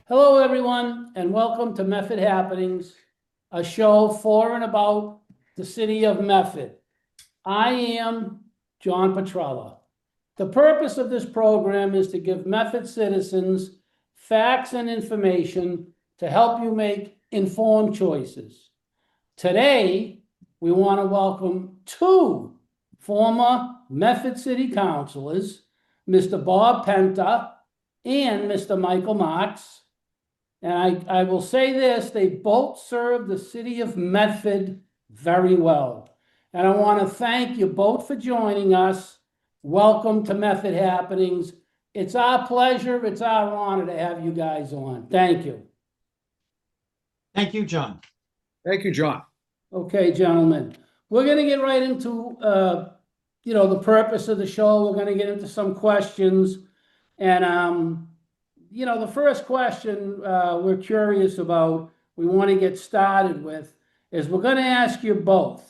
Hello, everyone, and welcome to Medford Happenings, a show for and about the city of Medford. I am John Petrella. The purpose of this program is to give Medford citizens facts and information to help you make informed choices. Today, we want to welcome two former Medford City Councilors, Mr. Bob Penta and Mr. Michael Marks. And I will say this, they both serve the city of Medford very well. And I want to thank you both for joining us. Welcome to Medford Happenings. It's our pleasure, it's our honor to have you guys on. Thank you. Thank you, John. Thank you, John. Okay, gentlemen, we're going to get right into, the purpose of the show. We're going to get into some questions. And, the first question we're curious about, we want to get started with, is we're going to ask you both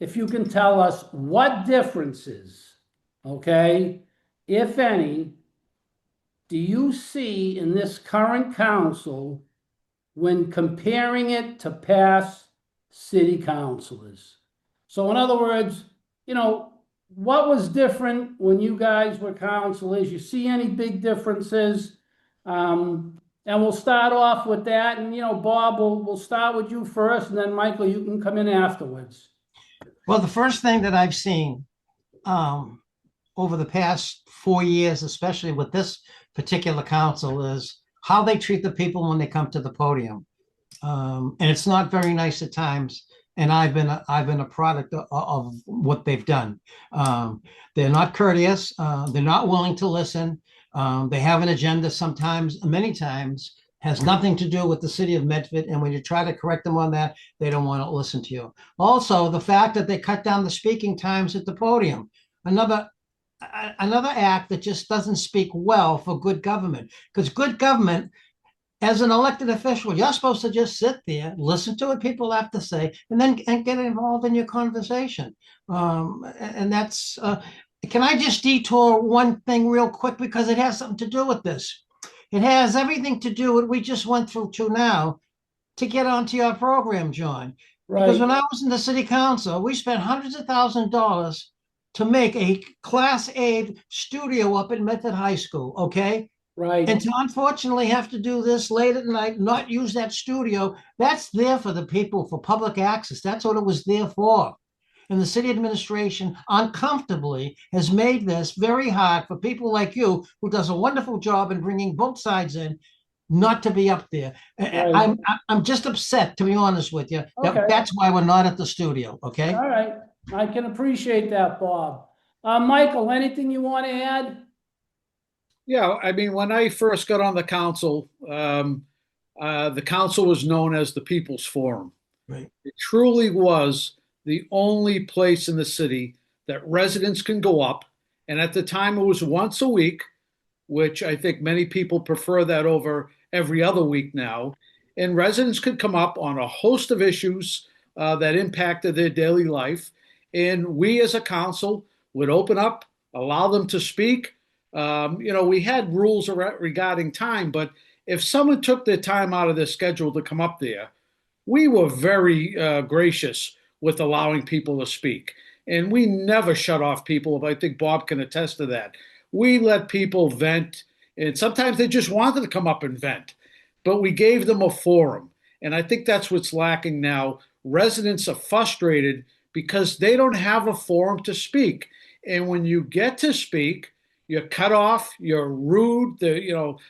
if you can tell us what differences, okay, if any, do you see in this current council when comparing it to past city councilors? So in other words, what was different when you guys were councilors? You see any big differences? And we'll start off with that. And, Bob, we'll start with you first, and then Michael, you can come in afterwards. Well, the first thing that I've seen over the past 4 years, especially with this particular council, is how they treat the people when they come to the podium. And it's not very nice at times. And I've been a product of what they've done. They're not courteous. They're not willing to listen. They have an agenda sometimes, many times, has nothing to do with the city of Medford. And when you try to correct them on that, they don't want to listen to you. Also, the fact that they cut down the speaking times at the podium, another act that just doesn't speak well for good government. Because good government, as an elected official, you're supposed to just sit there, listen to what people have to say, and then get involved in your conversation. And that's, can I just detour one thing real quick, because it has something to do with this. It has everything to do with what we just went through to now to get onto your program, John. Right. Because when I was in the city council, we spent hundreds of thousands of dollars to make a Class A studio up at Medford High School, okay? Right. And to unfortunately have to do this late at night, not use that studio, that's there for the people, for public access. That's what it was there for. And the city administration uncomfortably has made this very hard for people like you, who does a wonderful job in bringing both sides in, not to be up there. Right. I'm just upset, to be honest with you. Okay. That's why we're not at the studio, okay? All right. I can appreciate that, Bob. Michael, anything you want to add? Yeah, I mean, when I first got on the council was known as the People's Forum. Right. It truly was the only place in the city that residents can go up. And at the time, it was once a week, which I think many people prefer that over every other week now. And residents could come up on a host of issues that impacted their daily life. And we as a council would open up, allow them to speak. We had rules regarding time, but if someone took their time out of their schedule to come up there, we were very gracious with allowing people to speak. And we never shut off people. I think Bob can attest to that. We let people vent, and sometimes they just wanted to come up and vent, but we gave them a forum. And I think that's what's lacking now. Residents are frustrated because they don't have a forum to speak. And when you get to speak, you're cut off, you're rude.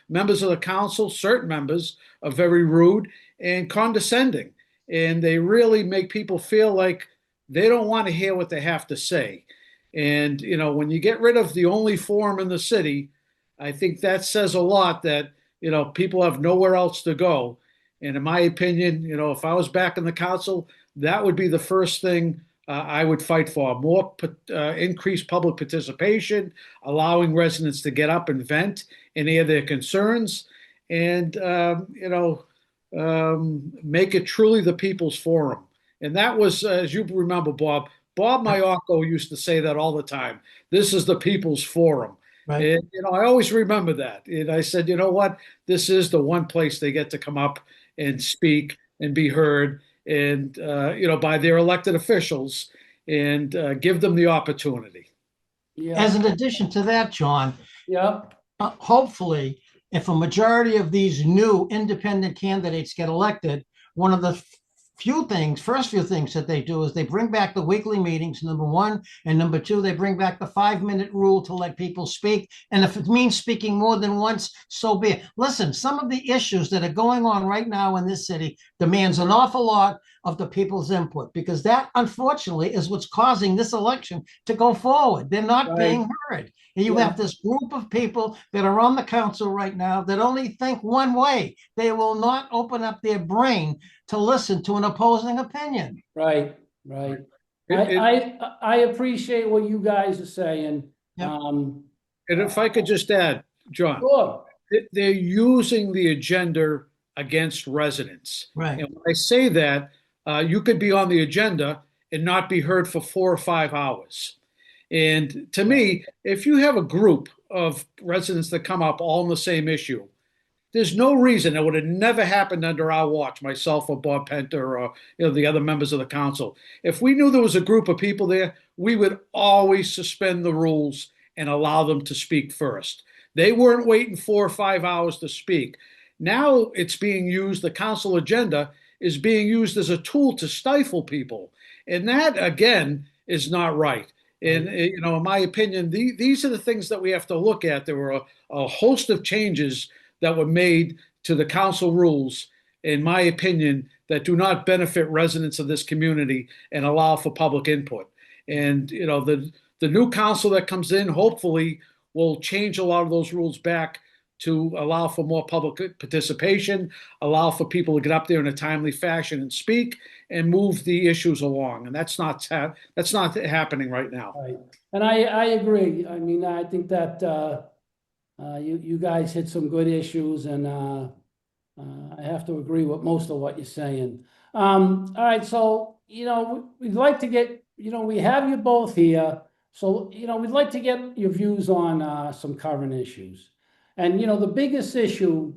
Members of the council, certain members, are very rude and condescending. And they really make people feel like they don't want to hear what they have to say. And, when you get rid of the only forum in the city, I think that says a lot that, people have nowhere else to go. And in my opinion, if I was back in the council, that would be the first thing I would fight for. More increased public participation, allowing residents to get up and vent and air their concerns, and make it truly the people's forum. And that was, as you remember, Bob Mayako used to say that all the time. This is the people's forum. Right. And, I always remember that. And I said, you know what? This is the one place they get to come up and speak and be heard and, by their elected officials and give them the opportunity. As Yeah, an addition to that, John, yeah, hopefully, if a majority of these new independent candidates get elected, one of the first few things that they do is they bring back the weekly meetings, number one, and number two, they bring back the 5-minute rule to let people speak. And if it means speaking more than once, so be it. Listen, some of the issues that are going on right now in this city demands an awful lot of the people's input, because that, unfortunately, is what's causing this election to go forward. They're not right, being heard. And you yeah, have this group of people that are on the council right now that only think one way. They will not open up their brain to listen to an opposing opinion. right, right. It, it, I appreciate what you guys are saying. Yep. and if I could just add, John, Sure, they're using the agenda against residents. Right. And when I say that, you could be on the agenda and not be heard for 4 or 5 hours. And to me, if you have a group of residents that come up all on the same issue, there's no reason that would have never happened under our watch, myself or Bob Penta or the other members of the council. If we knew there was a group of people there, we would always suspend the rules and allow them to speak first. They weren't waiting 4 or 5 hours to speak. Now it's being used, the council agenda is being used as a tool to stifle people. And that, again, is not right. And, in my opinion, these are the things that we have to look at. There were a host of changes that were made to the council rules, in my opinion, that do not benefit residents of this community and allow for public input. And, the new council that comes in hopefully will change a lot of those rules back to allow for more public participation, allow for people to get up there in a timely fashion and speak and move the issues along. And that's not happening right now. right. And I agree. I mean, I think that you guys hit some good issues, and I have to agree with most of what you're saying. All right, so we'd like to get we have you both here, so we'd like to get your views on some current issues. And the biggest issue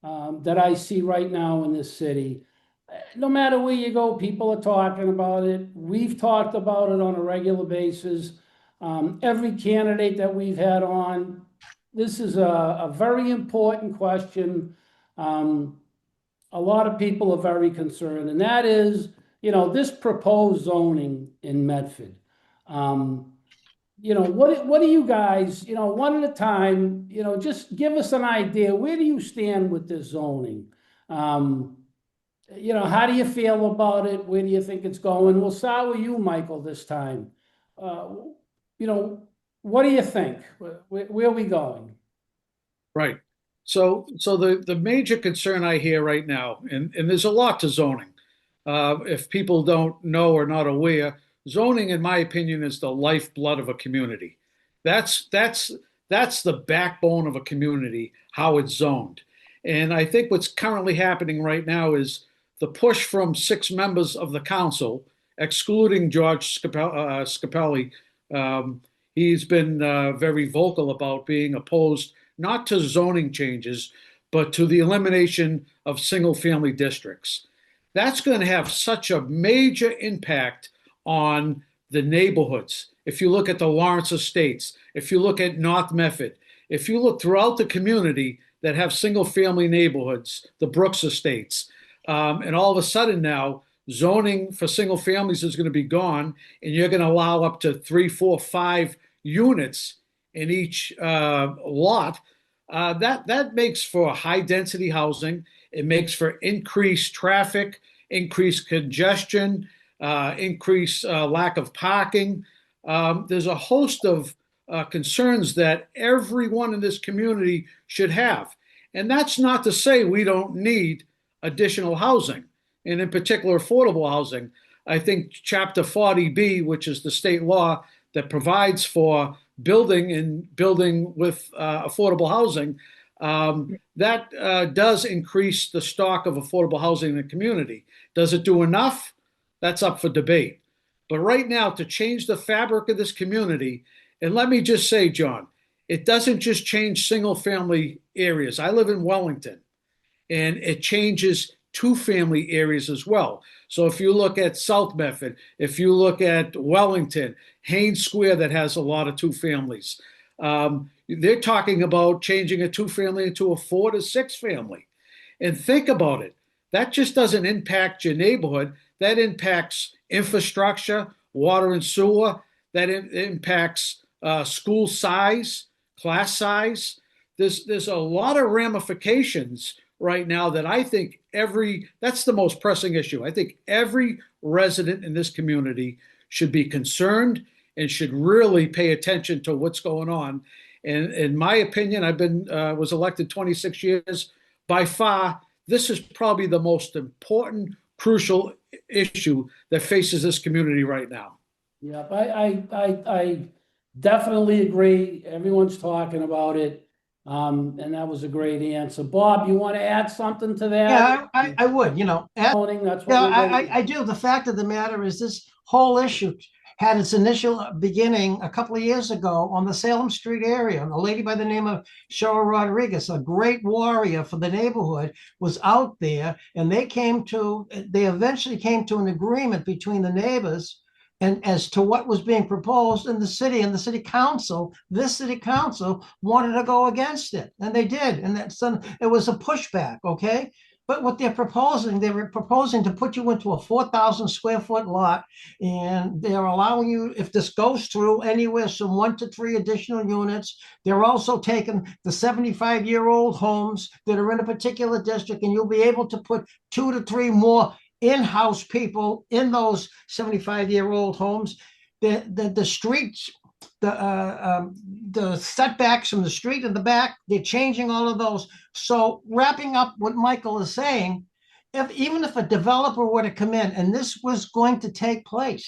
that I see right now in this city, no matter where you go, people are talking about it. We've talked about it on a regular basis. Every candidate that we've had on, this is a very important question. A lot of people are very concerned, and that is, this proposed zoning in Medford. What do you guys, one at a time, just give us an idea. Where do you stand with this zoning? How do you feel about it? Where do you think it's going? We'll start with you, Michael, this time. What do you think? Where are we going? Right. So the major concern I hear right now, and there's a lot to zoning. If people don't know or not aware, zoning, in my opinion, is the lifeblood of a community. That's the backbone of a community, how it's zoned. And I think what's currently happening right now is the push from 6 members of the council, excluding George Scapelli. He's been very vocal about being opposed not to zoning changes, but to the elimination of single-family districts. That's going to have such a major impact on the neighborhoods. If you look at the Lawrence Estates, if you look at North Medford, if you look throughout the community that have single-family neighborhoods, the Brooks Estates, and all of a sudden now, zoning for single families is going to be gone, and you're going to allow up to 3, 4, 5 units in each lot. That makes for high density housing. It makes for increased traffic, increased congestion, increased lack of parking. There's a host of concerns that everyone in this community should have. And that's not to say we don't need additional housing, and in particular affordable housing. I think Chapter 40B, which is the state law that provides for building with affordable housing, that does increase the stock of affordable housing in the community. Does it do enough? That's up for debate. But right now, to change the fabric of this community, and let me just say, John, it doesn't just change single family areas. I live in Wellington, and it changes two-family areas as well. So if you look at South Medford, if you look at Wellington, Haynes Square that has a lot of two families, they're talking about changing a two-family into a 4 to 6 family. And think about it. That just doesn't impact your neighborhood. That impacts infrastructure, water and sewer. That impacts school size, class size. There's a lot of ramifications right now that I think that's the most pressing issue. I think every resident in this community should be concerned and should really pay attention to what's going on. And in my opinion, was elected 26 years. By far, this is probably the most important, crucial issue that faces this community right now. Yep, I definitely agree. Everyone's talking about it. And that was a great answer. Bob, you want to add something to that? Yeah, I would, Zoning, that's what yeah, we're gonna do. I do. The fact of the matter is this whole issue had its initial beginning a couple of years ago on the Salem Street area. A lady by the name of Cheryl Rodriguez, a great warrior for the neighborhood, was out there, and they eventually came to an agreement between the neighbors and as to what was being proposed in the city, and the city council, this city council wanted to go against it, and they did. And it was a pushback, okay? But what they were proposing to put you into a 4,000 square foot lot, and they're allowing you, if this goes through, anywhere from 1 to 3 additional units. They're also taking the 75-year-old homes that are in a particular district, and you'll be able to put 2 to 3 more in-house people in those 75-year-old homes. The streets, the setbacks from the street and the back, they're changing all of those. So wrapping up what Michael is saying, even if a developer were to come in and this was going to take place,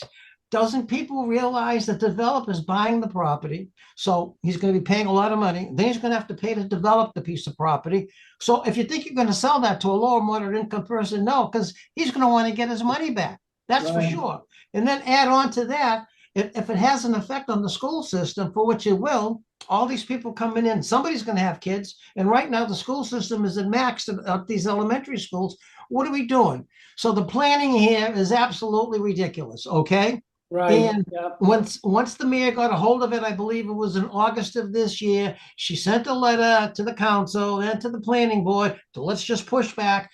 doesn't people realize that the developer's buying the property? So he's going to be paying a lot of money. Then he's going to have to pay to develop the piece of property. So if you think you're going to sell that to a lower moderate income person, no, because he's going to want to get his money back. That's for sure. And then add on to that, if it has an effect on the school system, for which it will, all these people coming in, somebody's going to have kids. And right now the school system is at max at these elementary schools. What are we doing? So the planning here is absolutely ridiculous, okay? Right. And once the mayor got a hold of it, I believe it was in August of this year, she sent a letter to the council and to the planning board to let's just push back.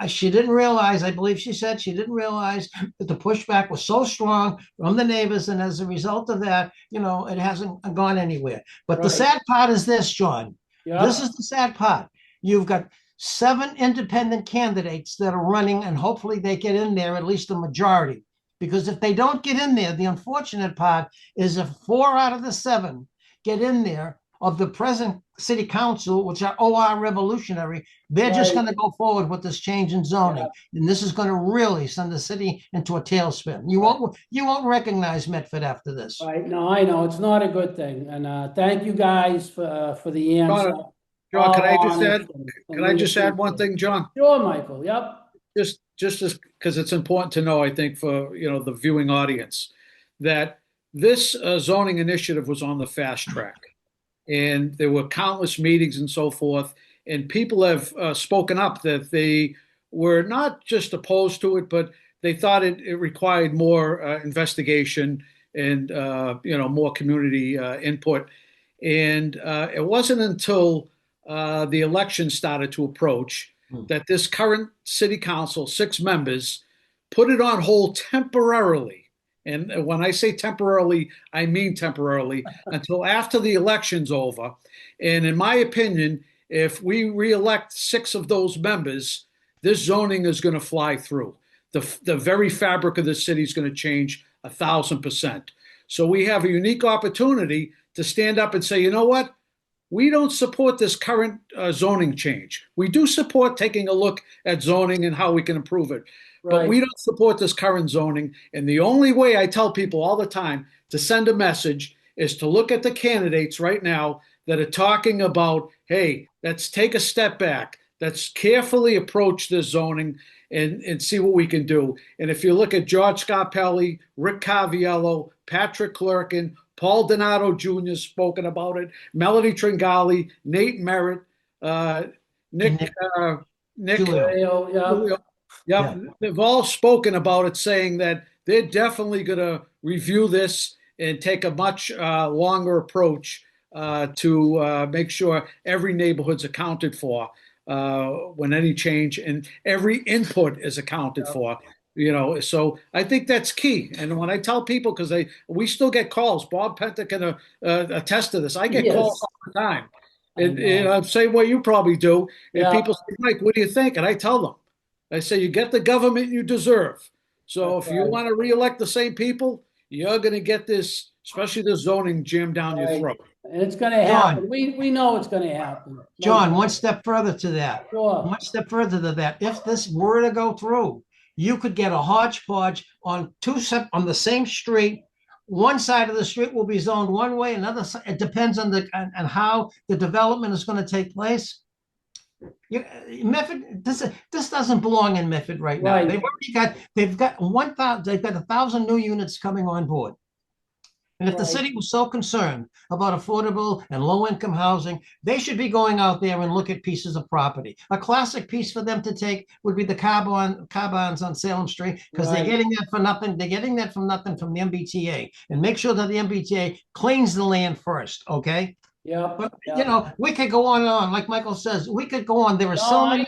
She didn't realize, I believe she said she didn't realize that the pushback was so strong from the neighbors. And as a result of that, it hasn't gone anywhere. But the sad part is this, John. This is the sad part. You've got 7 independent candidates that are running, and hopefully they get in there, at least the majority. Because if they don't get in there, the unfortunate part is if 4 out of the 7 get in there of the present city council, which are OR revolutionary, they're just going to go forward with this change in zoning. And this is going to really send the city into a tailspin. You won't recognize Medford after this. Right. No, I know. It's not a good thing. And thank you guys for the answer. John, can I just add one thing, John? Sure, Michael. Yep. Just because it's important to know, I think, for the viewing audience, that this zoning initiative was on the fast track, and there were countless meetings and so forth, and people have spoken up that they were not just opposed to it, but they thought it required more investigation and more community input. And it wasn't until the election started to approach that this current city council, 6 members, put it on hold temporarily. And when I say temporarily, I mean temporarily, until after the election's over. And in my opinion, if we reelect 6 of those members, this zoning is going to fly through. The very fabric of the city is going to change 1,000%. So we have a unique opportunity to stand up and say, you know what? We don't support this current zoning change. We do support taking a look at zoning and how we can improve it. But we don't support this current zoning. And the only way I tell people all the time to send a message is to look at the candidates right now that are talking about, hey, let's take a step back. Let's carefully approach this zoning and see what we can do. And if you look at George Scarpelli, Rick Caviello, Patrick Clerkin, Paul Donato Jr. has spoken about it. Melody Tringali, Nate Merritt, Nick, Nick Nick, Julio. Yeah. Yep, they've all spoken about it, saying that they're definitely going to review this and take a much longer approach to make sure every neighborhood's accounted for when any change and every input is accounted for. So I think that's key. And when I tell people, because we still get calls, Bob Penta can attest to this. I get calls Yes. all the time, I and know. same way you probably do. And Yeah. people say, Mike, what do you think? And I tell them. I say you get the government you deserve. So That's if you right. want to reelect the same people, you're going to get this, especially the zoning jammed down your Right. throat. And it's gonna John, happen. We know it's gonna happen. No John, one doubt. step further to that. Sure. One step further to that. If this were to go through, you could get a hodgepodge on on the same street. One side of the street will be zoned one way, another side. It depends on on how the development is going to take place. Medford, this doesn't belong in Medford right now. Right. They've got 1,000 new units coming on board. And if the Right. city was so concerned about affordable and low-income housing, they should be going out there and look at pieces of property. A classic piece for them to take would be the car barns on Salem Street, because they're Right. getting that for nothing. They're getting that from nothing from the MBTA. And make sure that the MBTA cleans the land first, okay? Yeah. But Yeah. we could go on and on. Like Michael says, we could go on. There are No, so I many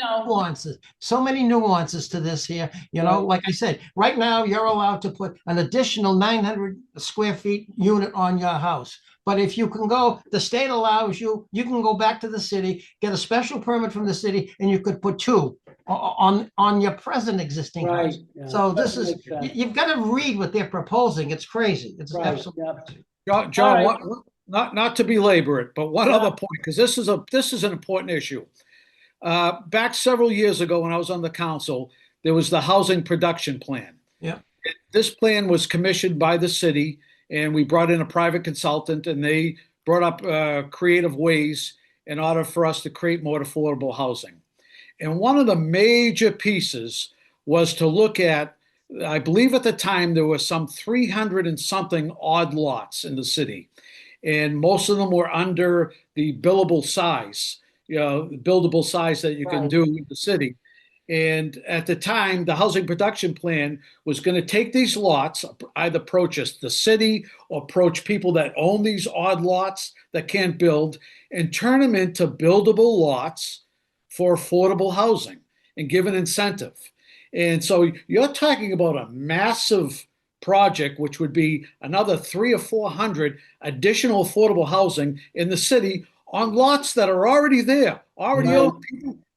know. nuances to this here. Right. Like I said, right now you're allowed to put an additional 900 square feet unit on your house. But if you can go, the state allows you, you can go back to the city, get a special permit from the city, and you could put two on your present existing Right. house. Yeah. So Doesn't make sense. you've got to read what they're proposing. It's crazy. It's Right. absolutely Yeah. crazy. John, All right. not to belabor it, but one Yeah. other point, because this is an important issue. Back several years ago, when I was on the council, there was the housing production plan. Yeah. This plan was commissioned by the city, and we brought in a private consultant, and they brought up creative ways in order for us to create more affordable housing. And one of the major pieces was to look at, I believe at the time there were some 300 and something odd lots in the city, and most of them were under the billable size, the buildable size that you can Right. do in the city. And at the time, the housing production plan was going to take these lots, either approach the city or approach people that own these odd lots that can't build, and turn them into buildable lots for affordable housing and give an incentive. And so you're talking about a massive project, which would be another 300 or 400 additional affordable housing in the city on lots that are already there, already Right. owned.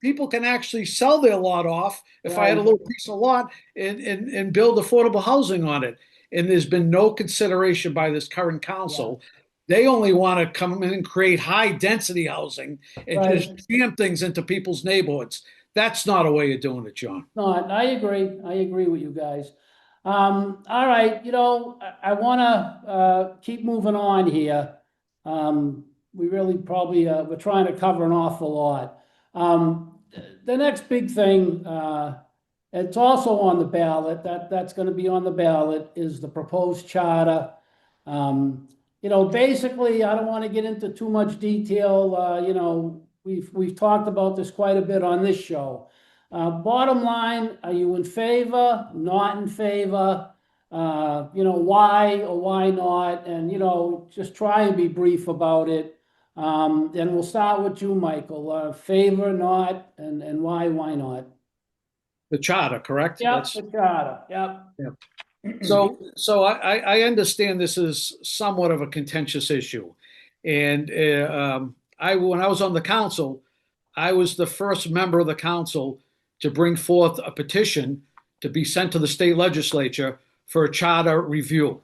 People can actually sell their lot off if I had a Right. little piece of lot and build affordable housing on it. And there's been no consideration by this current council. They only want to come in and create high density housing and Right. just jam things into people's neighborhoods. That's not a way of doing it, John. No, I agree. I agree with you guys. All right, I want to keep moving on here. We really probably we're trying to cover an awful lot. The next big thing, it's also on the ballot. That's going to be on the ballot is the proposed charter. Basically, I don't want to get into too much detail. We've talked about this quite a bit on this show. Bottom line, are you in favor, not in favor? Why or why not? And, just try and be brief about it. And we'll start with you, Michael. Favor, not, and why not? The charter, correct? Yep, the charter, yep. Yeah. So I understand this is somewhat of a contentious issue, and when I was on the council, I was the first member of the council to bring forth a petition to be sent to the state legislature for a charter review.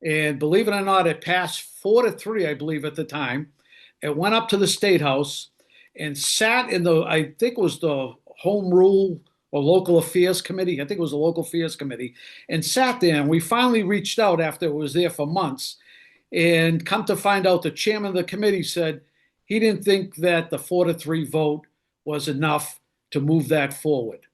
And believe it or not, it passed 4-3, I believe, at the time. It went up to the State House and sat in I think it was the Home Rule or Local Affairs Committee. I think it was the Local Affairs Committee, and sat there. And we finally reached out after it was there for months. And come to find out, the chairman of the committee said he didn't think that the 4-3 vote was enough to move that forward.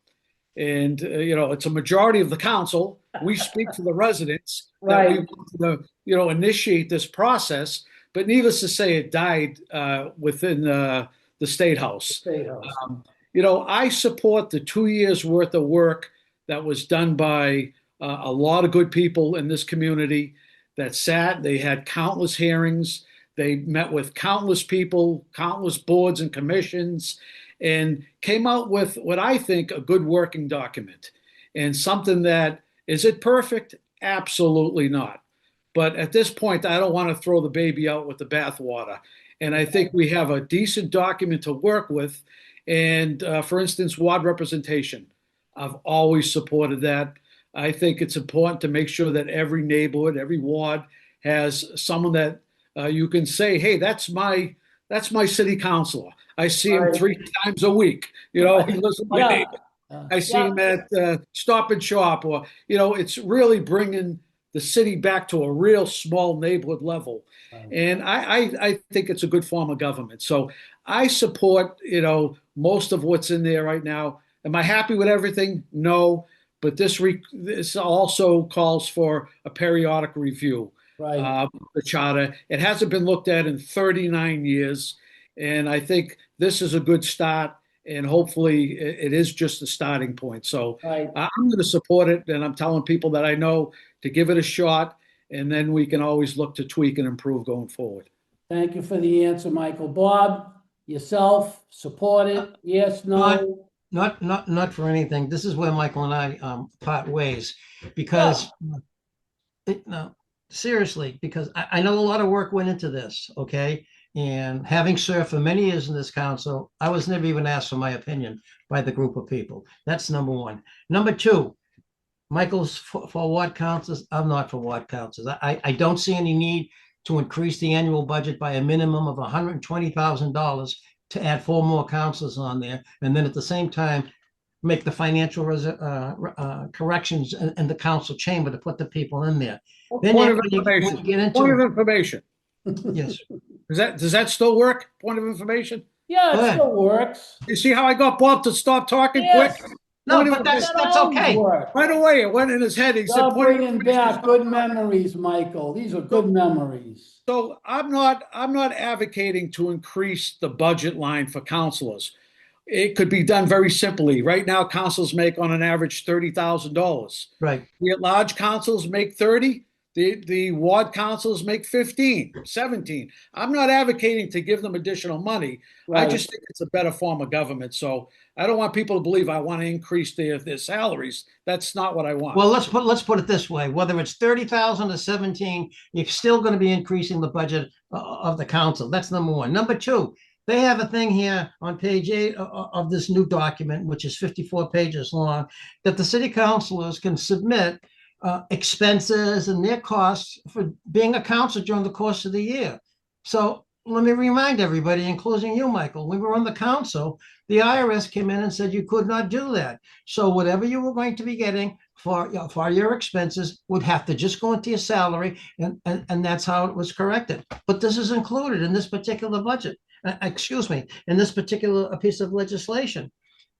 And, it's a majority of the council. We speak for the residents that we Right. want to, initiate this process. But needless to say, it died within the State House. State House. I support the 2 years worth of work that was done by a lot of good people in this community that sat. They had countless hearings. They met with countless people, countless boards and commissions, and came out with what I think a good working document and something that is it perfect? Absolutely not. But at this point, I don't want to throw the baby out with the bathwater. And I think we have a decent document to work with. And for instance, ward representation. I've always supported that. I think it's important to make sure that every neighborhood, every ward has someone that you can say, "Hey, that's my city councilor. I see him Right. 3 times a week. He lives in my Yeah. neighborhood. I see him at Stop and Shop," or it's really bringing the city back to a real small neighborhood level. And I think it's a good form of government. So I support most of what's in there right now. Am I happy with everything? No, but this also calls for a periodic review. Right. The charter. It hasn't been looked at in 39 years, and I think this is a good start. And hopefully, it is just a starting point. So Right. I'm going to support it, and I'm telling people that I know to give it a shot, and then we can always look to tweak and improve going forward. Thank you for the answer, Michael. Bob, yourself, support it? Yes, no? Not for anything. This is where Michael and I part ways because no, seriously, because I know a lot of work went into this, okay? And having served for many years in this council, I was never even asked for my opinion by the group of people. That's number one. Number two, Michael's for ward councils. I'm not for ward councils. I don't see any need to increase the annual budget by a minimum of $120,000 to add 4 more councils on there. And then at the same time, make the financial corrections in the council chamber to put the people in there. Then Point of when you information. get into Point of information. yes, Does that still work? Point of information. Yeah, Go it ahead. still works. You see how I got Bob to stop talking Yes. quick? no, Point of but that's That always okay. works. Right away, it went in his head. He said, You're "Point of bringing information, back stop good talking." memories, Michael. These are good memories. So I'm not advocating to increase the budget line for counselors. It could be done very simply. Right now, councils make on an average $30,000. Right. The at-large councils make 30. The ward councils make 15, 17. I'm not advocating to give them additional money. I Right. just think it's a better form of government. So I don't want people to believe I want to increase their salaries. That's not what I want. Well, let's put it this way: whether it's 30,000 or 17, you're still going to be increasing the budget of the council. That's number one. Number two, they have a thing here on page 8 of this new document, which is 54 pages long, that the city councilors can submit expenses and their costs for being a council during the course of the year. So let me remind everybody, including you, Michael, when we were on the council, the IRS came in and said you could not do that. So whatever you were going to be getting for your expenses would have to just go into your salary, and that's how it was corrected. But this is included in this particular budget. In this particular piece of legislation.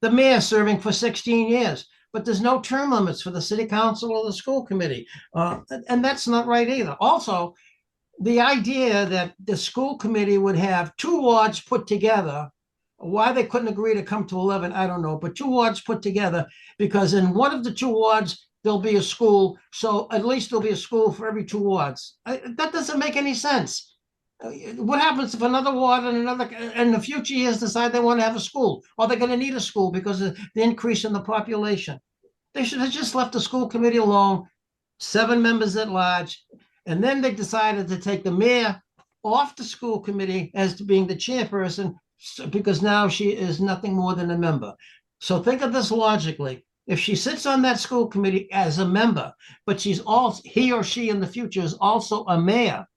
The mayor serving for 16 years, but there's no term limits for the city council or the school committee. And that's not right either. Also, the idea that the school committee would have 2 wards put together, why they couldn't agree to come to 11, I don't know, but 2 wards put together, because in one of the 2 wards, there'll be a school. So at least there'll be a school for every 2 wards. That doesn't make any sense. What happens if another ward and in the future years decide they want to have a school, or they're going to need a school because of the increase in the population? They should have just left the school committee alone, 7 members at large, and then they decided to take the mayor off the school committee as to being the chairperson, because now she is nothing more than a member. So think of this logically. If she sits on that school committee as a member, but he or she in the future is also a mayor,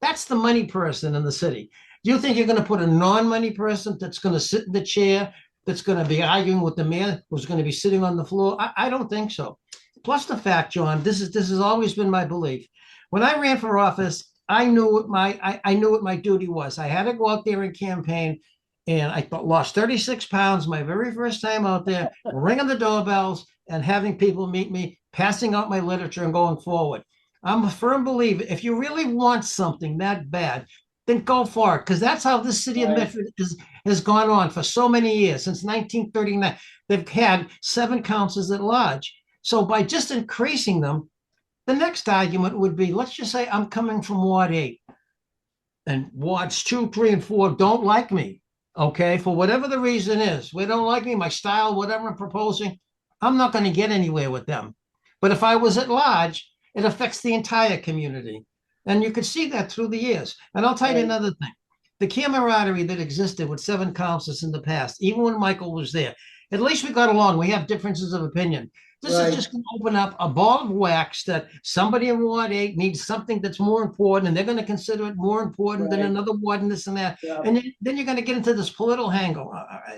that's the money person in the city. Do you think you're going to put a non-money person that's going to sit in the chair, that's going to be arguing with the mayor, who's going to be sitting on the floor? I don't think so. Plus the fact, John, this has always been my belief. When I ran for office, I knew what my duty was. I had to go out there and campaign, And I lost 36 pounds my very first time out there, ringing the doorbells and having people meet me, passing out my literature and going forward. I'm a firm believer, if you really want something that bad, then go for it. Because that's how this city of Right. Medford has gone on for so many years. Since 1939, they've had 7 councils at large. So by just increasing them, the next argument would be, let's just say I'm coming from Ward 8 and wards 2, 3, and 4 don't like me. Okay, for whatever the reason is, they don't like me, my style, whatever I'm proposing, I'm not going to get anywhere with them. But if I was at large, it affects the entire community. And you could see that through the years. And I'll tell you Right. another thing. The camaraderie that existed with 7 councils in the past, even when Michael was there, at least we got along. We have differences of opinion. This Right. is just going to open up a ball of wax that somebody in Ward 8 needs something that's more important, and they're going to consider it more important than Right. another ward and this and that. Yeah. And then you're going to get into this political angle.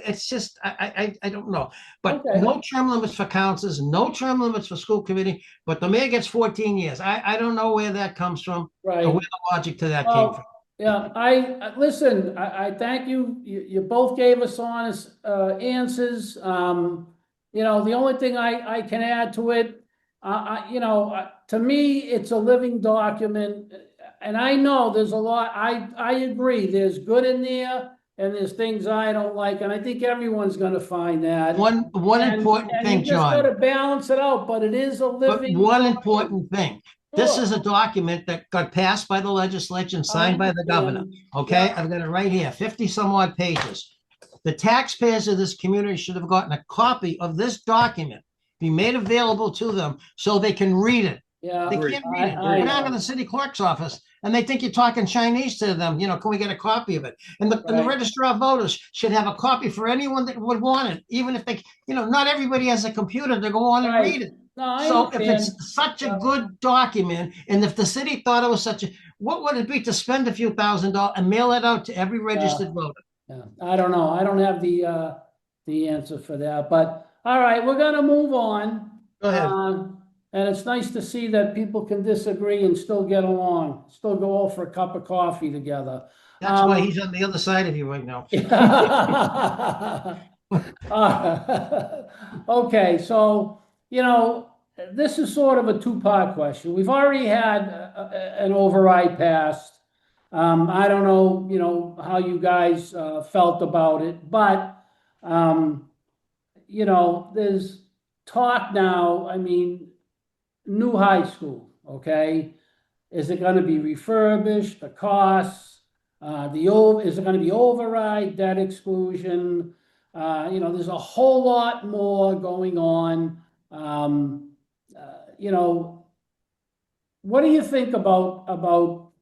It's just, I don't know. But Okay. no term limits for councils, no term limits for school committee, but the mayor gets 14 years. I don't know where that comes from or Right. where the logic to that came from. Well, yeah, listen, I thank you. You both gave us honest, answers. The only thing I can add to it, to me, it's a living document. And I know there's a lot, I agree, there's good in there and there's things I don't like, and I think everyone's gonna find that. One important And thing, you just John, gotta balance it out, but it is a but living one document. important thing. This Sure. is a document that got passed by the legislature and I signed by the governor. understand. Okay, Yeah. I've got it right here, 50 some odd pages. The taxpayers of this community should have gotten a copy of this document, be made available to them so they can read it. Yeah. They Agreed. can't read it. I They're down know. in the city clerk's office and they think you're talking Chinese to them. Can we get a copy of it? And the Right. registrar of voters should have a copy for anyone that would want it, even if they, not everybody has a computer to go on and Right. read it. No, I So if understand. it's such a Yeah. good document, and if the city thought it was what would it be to spend a few $1,000s and mail it out to every registered voter? Yeah, I don't know. I don't have the answer for that, but all right, we're gonna move on. Go ahead. And it's nice to see that people can disagree and still get along, still go out for a cup of coffee together. That's why he's on the other side of you right now. Okay, so, this is sort of a two-part question. We've already had an override passed. I don't know, how you guys felt about it, but, there's talk now, new high school, okay? Is it gonna be refurbished, the costs, is it gonna be override, debt exclusion? There's a whole lot more going on. What do you think about,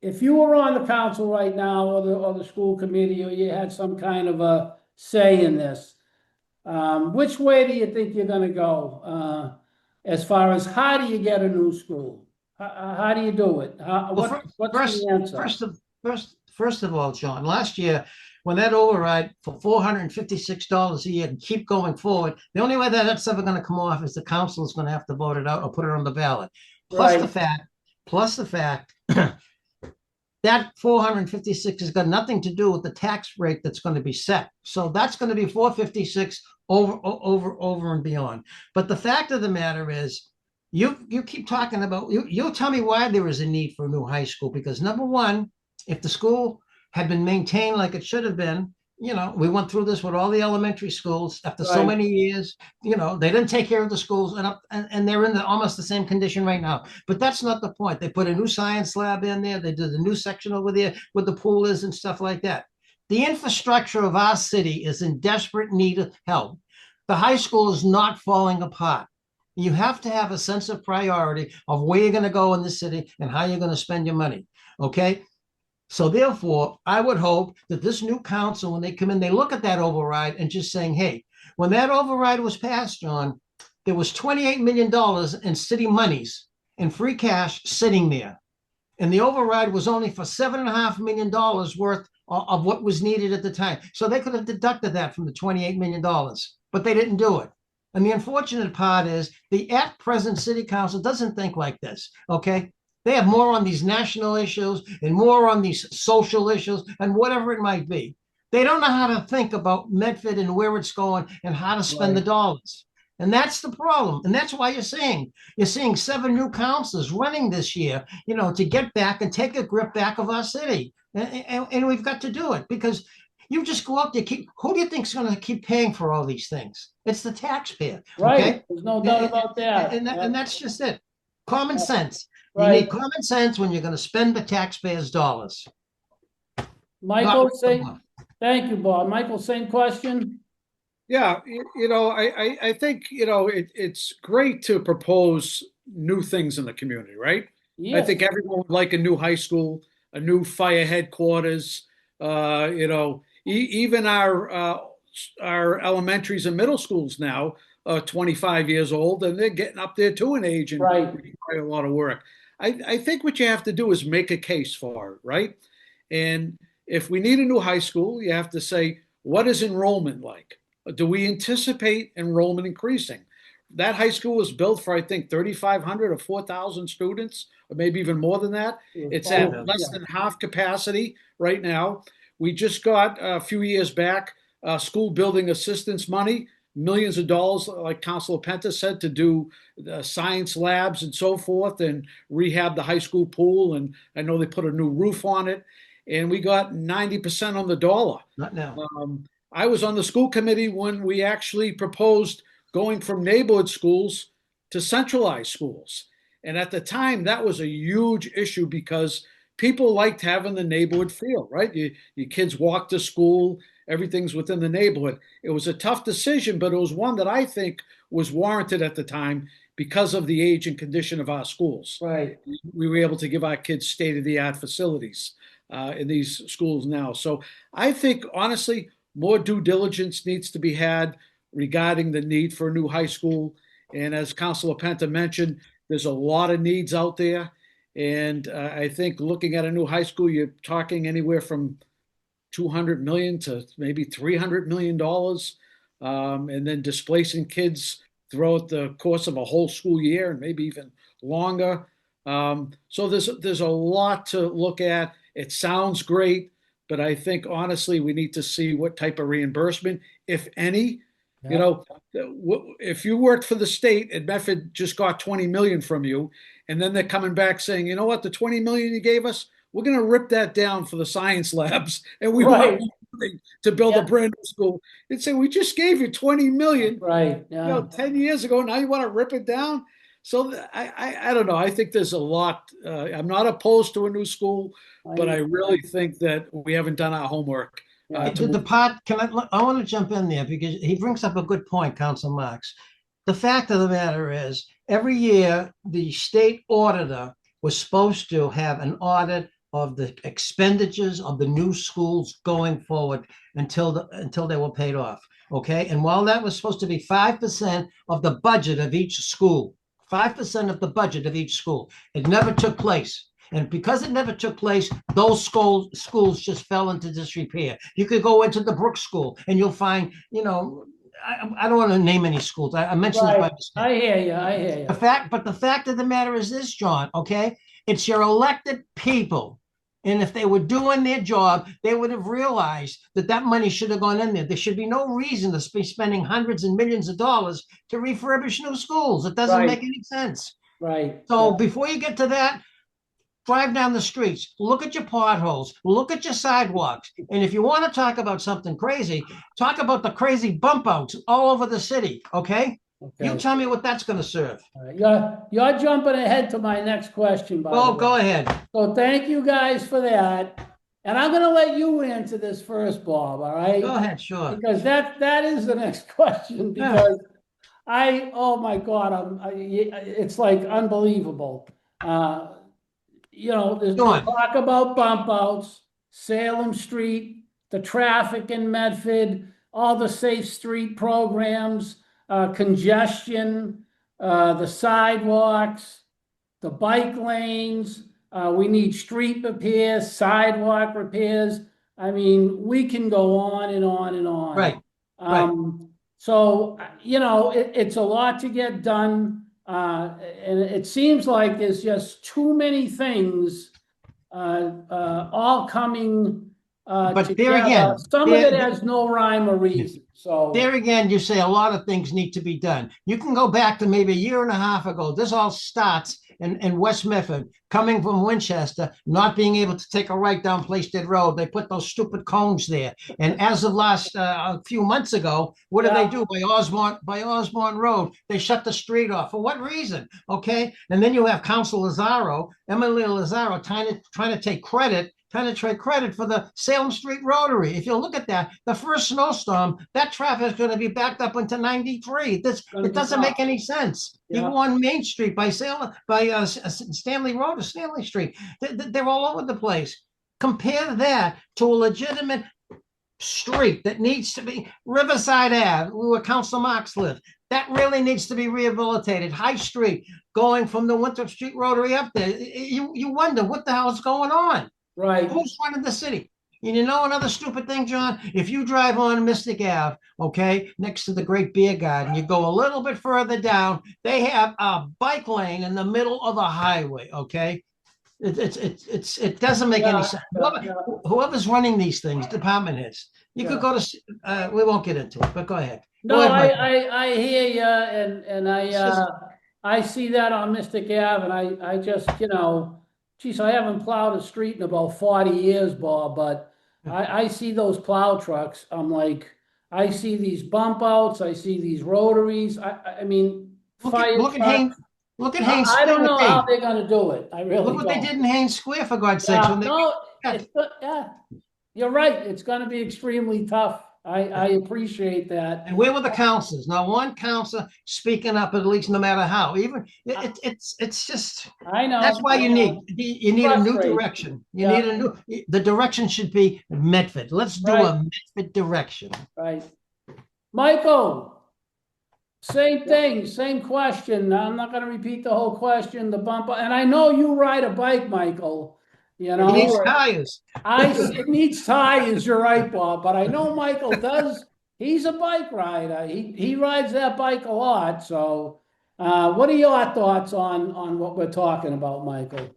if you were on the council right now or the school committee, or you had some kind of a say in this, which way do you think you're gonna go? As far as how do you get a new school? How do you do it? What's the answer? First of all, John, last year, when that override for $456 a year and keep going forward, the only way that's ever going to come off is the council is going to have to vote it out or put it on the ballot. Plus the fact that 456 has got nothing to do with the tax rate that's going to be set. So that's going to be 456 over and beyond. But the fact of the matter is, you keep talking about, you'll tell me why there is a need for a new high school. Because number one, if the school had been maintained like it should have been, we went through this with all the elementary schools after so many years, they didn't take care of the schools and they're in almost the same condition right now. But that's not the point. They put a new science lab in there. They did the new section over there where the pool is and stuff like that. The infrastructure of our city is in desperate need of help. The high school is not falling apart. You have to have a sense of priority of where you're going to go in the city and how you're going to spend your money. Okay. So therefore, I would hope that this new council, when they come in, they look at that override and just saying, hey, when that override was passed, John, there was $28 million in city monies in free cash sitting there. And the override was only for $7.5 million worth of what was needed at the time. So they could have deducted that from the $28 million, but they didn't do it. And the unfortunate part is the at present city council doesn't think like this. Okay. They have more on these national issues and more on these social issues and whatever it might be. They don't know how to think about Medford and where it's going and how to spend the Right. dollars. And that's the problem. And that's why you're seeing 7 new councils running this year, to get back and take a grip back of our city. And we've got to do it because you just go up there. Who do you think's going to keep paying for all these things? It's the taxpayer. Right, Okay. there's no doubt about that. And that's just it. Common sense. You Right. need common sense when you're going to spend the taxpayers' dollars. Michael, Not- thank you, Bob. Michael, same question? Yeah, I think, it's great to propose new things in the community, right? I Yes, think everyone would like a new high school, a new fire headquarters, even our elementaries and middle schools now are 25 years old and they're getting up there to an age and right, require a lot of work. I think what you have to do is make a case for it, right? And if we need a new high school, you have to say, what is enrollment like? Do we anticipate enrollment increasing? That high school was built for, I think, 3,500 or 4,000 students, or maybe even more than that. It's at less than half capacity right now. We just got a few years back school building assistance money, millions of dollars, like Councilor Penta said, to do science labs and so forth and rehab the high school pool. And I know they put a new roof on it. And we got 90% on the dollar. Not now. I was on the school committee when we actually proposed going from neighborhood schools to centralized schools. And at the time, that was a huge issue because people liked having the neighborhood feel, right? Your kids walk to school, everything's within the neighborhood. It was a tough decision, but it was one that I think was warranted at the time because of the age and condition of our schools. right. We were able to give our kids state-of-the-art facilities in these schools now. So I think, honestly, more due diligence needs to be had regarding the need for a new high school. And as Councilor Penta mentioned, there's a lot of needs out there. And I think looking at a new high school, you're talking anywhere from 200 million to maybe $300 million. And then displacing kids throughout the course of a whole school year and maybe even longer. So there's a lot to look at. It sounds great. But I think honestly, we need to see what type of reimbursement, if any. Yeah. If you worked for the state and Medford just got 20 million from you, and then they're coming back saying, you know what, the 20 million you gave us, we're going to rip that down for the science labs, and we Right. want money to build a brand new school. It'd say, we just gave you 20 million, Right, yeah. 10 years ago. Now you want to rip it down? So I don't know. I think there's a lot. I'm not opposed to a new school, but I really think that we haven't done our homework. I want to jump in there because he brings up a good point, Council Marks. The fact of the matter is, every year the state auditor was supposed to have an audit of the expenditures of the new schools going forward until they were paid off. Okay, and while that was supposed to be 5% of the budget of each school, 5% of the budget of each school, it never took place. And because it never took place, those schools just fell into disrepair. You could go into the Brook School and you'll find, I don't want to name any schools. I mentioned it by mistake. I hear you. But the fact of the matter is this, John, okay? It's your elected people. And if they were doing their job, they would have realized that money should have gone in there. There should be no reason to be spending hundreds and millions of dollars to refurbish new schools. It doesn't make any sense. Right. So before you get to that, drive down the streets, look at your potholes, look at your sidewalks. And if you want to talk about something crazy, talk about the crazy bump outs all over the city, okay? You tell me what that's going to serve. You're jumping ahead to my next question, by the way. Go ahead. So thank you guys for that. And I'm going to let you answer this first, Bob, all right? Go ahead, sure. Because that is the next question, because oh my God, it's like unbelievable. There's talk about bump outs, Salem Street, the traffic in Medford, all the Safe Street programs, congestion, the sidewalks, the bike lanes. We need street repairs, sidewalk repairs. I mean, we can go on and on and on. Right. So, it's a lot to get done. And it seems like there's just too many things all coming But there together. again, Some of it has no rhyme or reason, so. there again, you say a lot of things need to be done. You can go back to maybe a year and a half ago. This all starts in West Medford, coming from Winchester, not being able to take a right down Plaisted Road. They put those stupid cones there. And as of last a few months ago, what do Yeah. they do by Osborne Road? They shut the street off. For what reason? Okay. And then you have Council Lazaro, Emily Lazaro, trying to take credit for the Salem Street Rotary. If you look at that, the first snowstorm, that traffic is going to be backed up into 93. It doesn't make any sense. You Yeah. go on Main Street by Stanley Road or Stanley Street. They're all over the place. Compare that to a legitimate street that needs to be Riverside Ave, where Council Marks live. That really needs to be rehabilitated. High Street, going from the Winthrop Street Rotary up there. You wonder what the hell is going on. Right. Who's running the city? And you know another stupid thing, John? If you drive on Mystic Ave, okay, next to the Great Beer Garden, you go a little bit further down, they have a bike lane in the middle of the highway, okay? It doesn't make any sense. Whoever's running these things, department heads, you could go to, we won't get into it, but go ahead. No, Go ahead, Mike. I hear you, and I see that on Mystic Ave, and I just, geez, I haven't plowed a street in about 40 years, Bob, but I see those plow trucks. I'm like, I see these bump outs, I see these rotaries. I mean, fire Look at trucks. Haynes. Look at Haynes. I don't know how Square. they're gonna do it. I really Look what they don't. did in Haynes Square, for God's sakes. Yeah, When they no, yeah, you're right. It's gonna be extremely tough. I appreciate that. And where were the councils? Not one council speaking up, at least, no matter how. Even it's just. I know. That's why I you know. need a new Frustrating. direction. You Yeah. need a new. The direction should be Medford. Let's do Right. a Medford direction. Right. Michael, same thing, same question. I'm not gonna repeat the whole question, the bump, and I know you ride a bike, Michael, It needs or tires. it needs tires, you're right, Bob, but I know Michael does, he's a bike rider. He rides that bike a lot, so what are your thoughts on what we're talking about, Michael?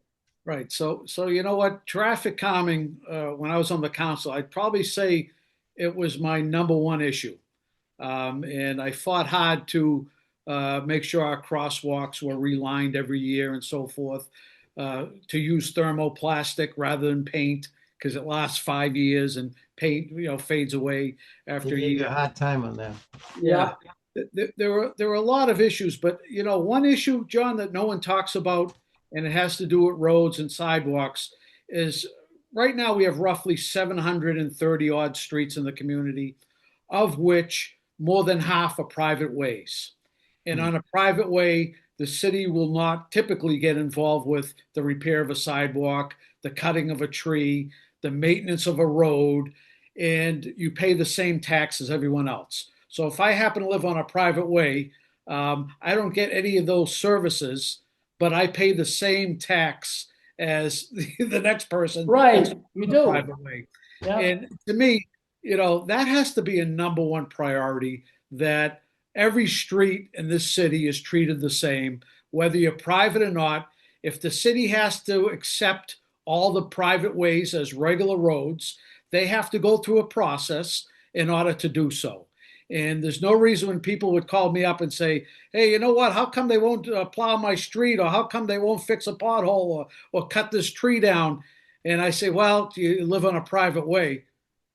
Right. So you know what? Traffic calming, when I was on the council, I'd probably say it was my number one issue. And I fought hard to make sure our crosswalks were relined every year and so forth, to use thermoplastic rather than paint because it lasts 5 years and paint, fades away after a They gave you year. a hard time on that. Yeah. There were a lot of issues, but one issue, John, that no one talks about, and it has to do with roads and sidewalks, is right now we have roughly 730 odd streets in the community, of which more than half are private ways. And on a private way, the city will not typically get involved with the repair of a sidewalk, the cutting of a tree, the maintenance of a road, and you pay the same tax as everyone else. So if I happen to live on a private way, I don't get any of those services, but I pay the same tax as the next person. Right, you do. Private way. Yeah. And to me, that has to be a number one priority, that every street in this city is treated the same, whether you're private or not. If the city has to accept all the private ways as regular roads, they have to go through a process in order to do so. And there's no reason when people would call me up and say, hey, you know what, how come they won't plow my street, or how come they won't fix a pothole, or cut this tree down? And I say, well, you live on a private way.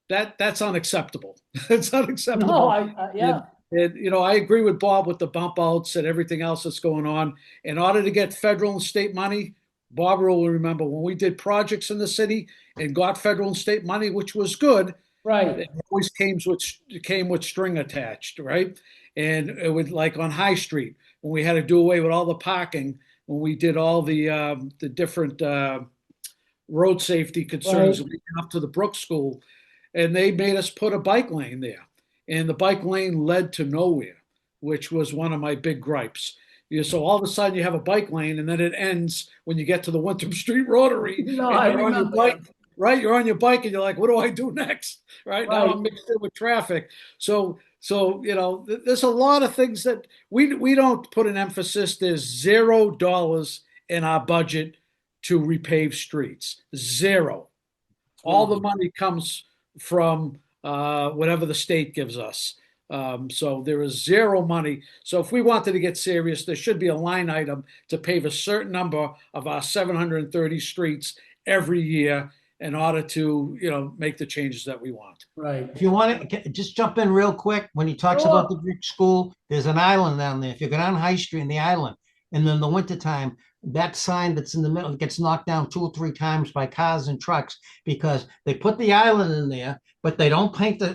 That's unacceptable. It's unacceptable. No, yeah. And I agree with Bob with the bump outs and everything else that's going on. In order to get federal and state money, Bob will remember when we did projects in the city and got federal and state money, which was good. Right. It always came with string attached, right? And it would, like on High Street, when we had to do away with all the parking, when we did all the different road safety concerns leading up to the Brooks School, and they made us put a bike lane there. And the bike lane led to nowhere, which was one of my big gripes. So all of a sudden you have a bike lane, and then it ends when you get to the Winthrop Street Rotary. No, I you're on your remember bike, right? You're on your bike, and you're like, what do I do next? Right now I'm mixed in with traffic. So So, there's a lot of things that we don't put an emphasis. There's $0 in our budget to repave streets. Zero. All the money comes from whatever the state gives us. So there is zero money. So if we wanted to get serious, there should be a line item to pave a certain number of our 730 streets every year in order to, make the changes that we want. Right. If you want to just jump in real quick, when he talks Sure. about the brick school, there's an island down there. If you go down High Street in the island, and then in the wintertime, that sign that's in the middle gets knocked down 2 or 3 times by cars and trucks because they put the island in there, but they don't paint the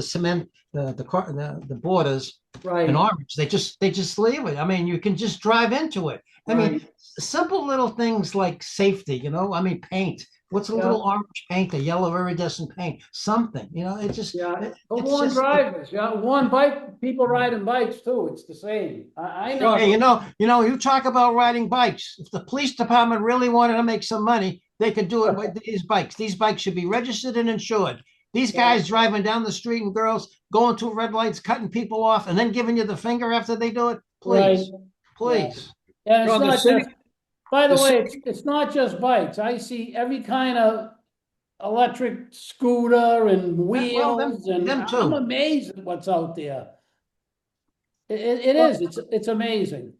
cement the borders Right. in orange. They just leave it. I mean, you can just drive into it. I mean, Right. simple little things like safety, I mean, paint. What's a Yeah. little orange paint, a yellow iridescent paint, something, it just, Yeah, it- the it's one just, drivers, yeah, one bike, people riding bikes too, it's the same. I know. hey, you talk about riding bikes. If the police department really wanted to make some money, they could do it with these bikes. These bikes should be registered and insured. These guys driving down the street and girls going through red lights, cutting people off, and then giving you the finger after they do it. Please, Right. please. And it's John, the not city, just, by the the way, it's not just bikes. I see every kind of electric scooter and Well, wheels, and them I'm too. amazed at what's out there. It is, it's amazing.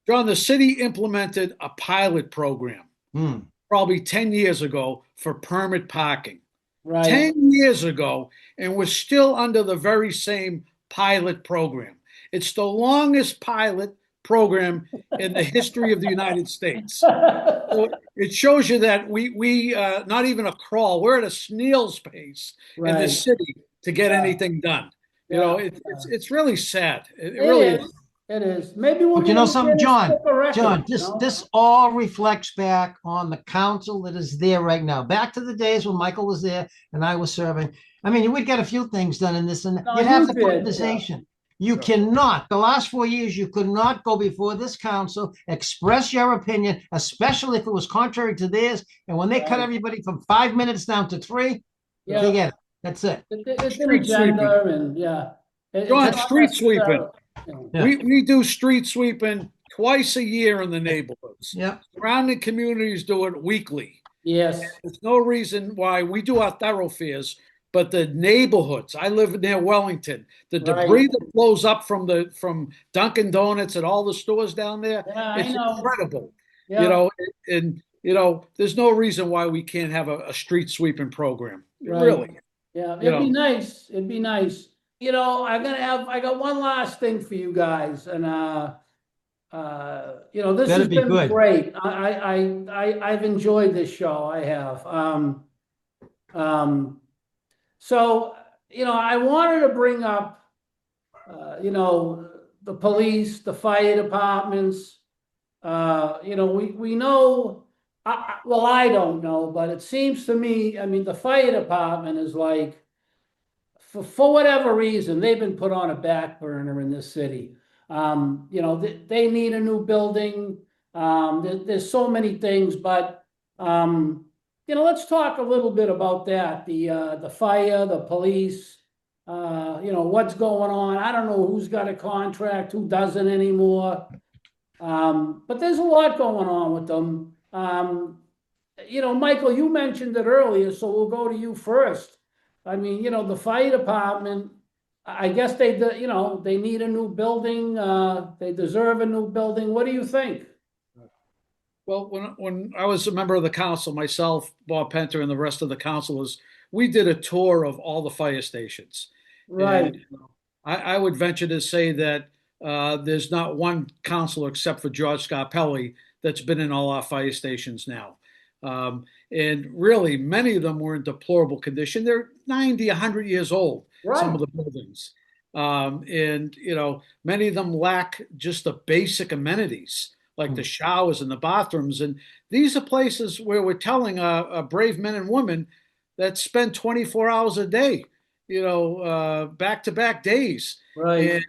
John, the city implemented a pilot program Hmm. probably 10 years ago for permit parking. Right. 10 years ago, and we're still under the very same pilot program. It's the longest pilot program in the history of the United States. So it shows you that we not even a crawl, we're at a snail's pace in Right. this city to get Yeah. anything done. Yeah. It's really sad. It It really is, is. it is. Maybe we'll But you get know a something, Guinness John? Book of Records, John, you this know? this all reflects back on the council that is there right now. Back to the days when Michael was there and I was serving. I mean, you would get a few things done in this, and No, you'd have you the did, yeah. conversation. You cannot, the last 4 years, you could not go before this council, express your opinion, especially if it was contrary to theirs. And when they cut Right. everybody from 5 minutes down to 3, Yeah. forget it. That's it. It's an Street agenda and, yeah. It's John, not street sweeping. necessarily, you know. Yeah. We do street sweeping twice a year in the neighborhoods. Yeah. Surrounding communities do it weekly. Yes, There's no reason why we do our thoroughfares, but the neighborhoods. I live near Wellington. The Right. debris that flows up from Dunkin' Donuts and all the stores down there, yeah, I it's know. incredible. Yeah. And there's no reason why we can't have a street sweeping program. Right. Really. Yeah, You it'd be know. nice. It'd be nice. I got one last thing for you guys, and this That'd has be been good. great. I've enjoyed this show. I have. So I wanted to bring up, the police, the fire departments. We know. Well, I don't know, but it seems to me, I mean, the fire department is like, for whatever reason, they've been put on a back burner in this city. They need a new building. There's so many things, but let's talk a little bit about that. The fire, the police, what's going on. I don't know who's got a contract, who doesn't anymore. But there's a lot going on with them. Michael, you mentioned it earlier, so we'll go to you first. I mean, the fire department, I guess they need a new building. They deserve a new building. What do you think? Well, when I was a member of the council, myself, Bob Penta, and the rest of the councilors, we did a tour of all the fire stations. Right. And I would venture to say that there's not one councilor except for George Scarpelli that's been in all our fire stations now. And really, many of them were in deplorable condition. They're 90, 100 years old, some of the buildings. Many of them lack just the basic amenities, like the showers and the bathrooms. And these are places where we're telling our brave men and women that spend 24 hours a day, back-to-back days. Right. And,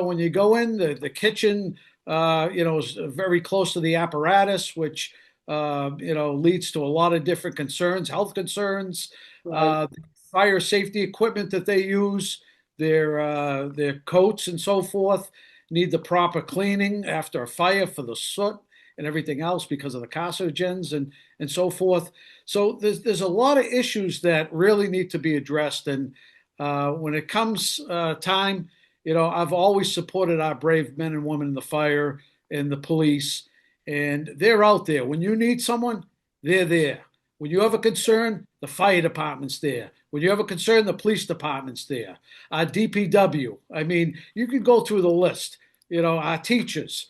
when you go in, the kitchen, is very close to the apparatus, which, leads to a lot of different concerns, health concerns, Right. fire safety equipment that they use. their coats and so forth need the proper cleaning after a fire for the soot and everything else because of the carcinogens and so forth. So there's a lot of issues that really need to be addressed. And when it comes time, I've always supported our brave men and women in the fire and the police, and they're out there. When you need someone, they're there. When you have a concern, the fire department's there. When you have a concern, the police department's there. DPW. I mean, you could go through the list. Our teachers.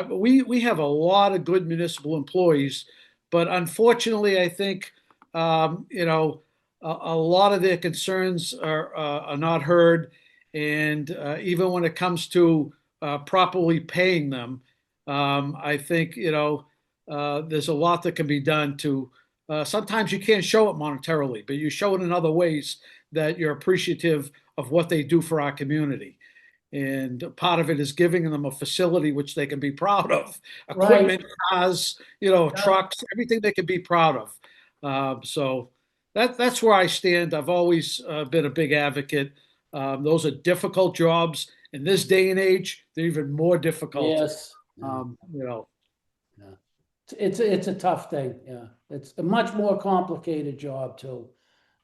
We have a lot of good municipal employees, but unfortunately, I think a lot of their concerns are not heard, and even when it comes to properly paying them, I think there's a lot that can be done to. Sometimes you can't show it monetarily, but you show it in other ways that you're appreciative of what they do for our community. And part of it is giving them a facility which they can be proud of, equipment, cars, trucks, everything they can be proud of. So that's where I stand. I've always been a big advocate. Those are difficult jobs. In this day and age, they're even more difficult. Yes. It's a tough thing. Yeah. It's a much more complicated job too.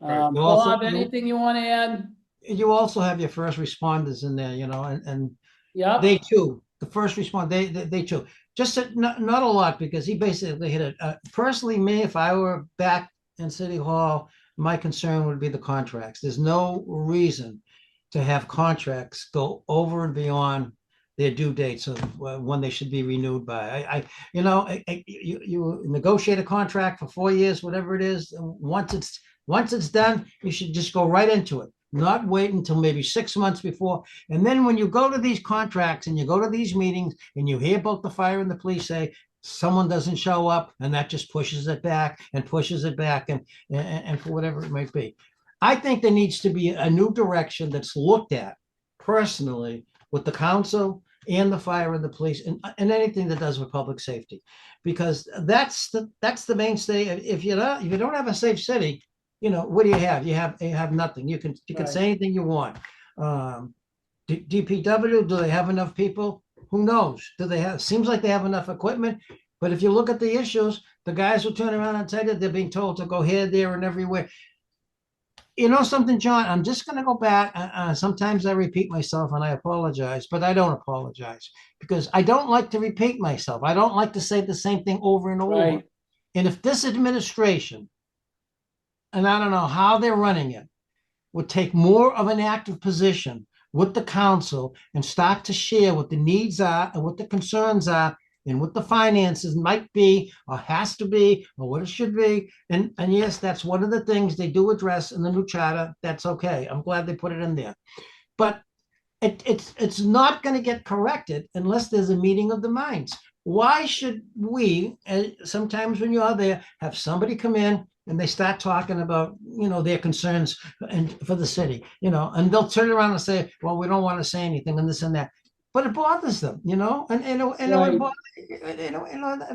Right. Bob, anything you want to add? You also have your first responders in there, and Yep. they too, the first responder, they too. Just not a lot, because he basically hit it. Personally, me, if I were back in City Hall, my concern would be the contracts. There's no reason to have contracts go over and beyond their due dates of when they should be renewed by. You negotiate a contract for 4 years, whatever it is. Once it's done, you should just go right into it. Not wait until maybe 6 months before. And then when you go to these contracts and you go to these meetings and you hear about the fire and the police say someone doesn't show up, and that just pushes it back and pushes it back, and for whatever it might be. I think there needs to be a new direction that's looked at personally with the council and the fire and the police and anything that does with public safety, because that's the mainstay. If you don't have a safe city, what do you have? You have nothing. You can say anything you want. DPW, do they have enough people? Who knows? Seems like they have enough equipment, but if you look at the issues, the guys will turn around and tell you they're being told to go here, there, and everywhere. You know something, John? I'm just going to go back. Sometimes I repeat myself, and I apologize, but I don't apologize because I don't like to repeat myself. I don't like to say the same thing over and over. Right. And if this administration, and I don't know how they're running it, would take more of an active position with the council and start to share what the needs are and what the concerns are and what the finances might be or has to be or what it should be. And yes, that's one of the things they do address in the new charter. That's okay. I'm glad they put it in there. But it's not going to get corrected unless there's a meeting of the minds. Why should we, sometimes when you're there, have somebody come in and they start talking about, their concerns and for the city, and they'll turn around and say, well, we don't want to say anything and this and that, but it bothers them,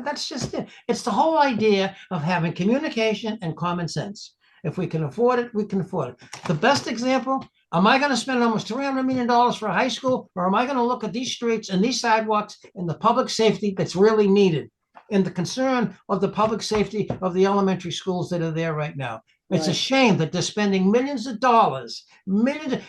that's just it. It's the whole idea of having communication and common sense. If we can afford it, we can afford it. The best example, am I going to spend almost $300 million for a high school, or am I going to look at these streets and these sidewalks and the public safety that's really needed? And the concern of the public safety of the elementary schools that are there right now. It's a shame that they're spending millions of dollars. Rick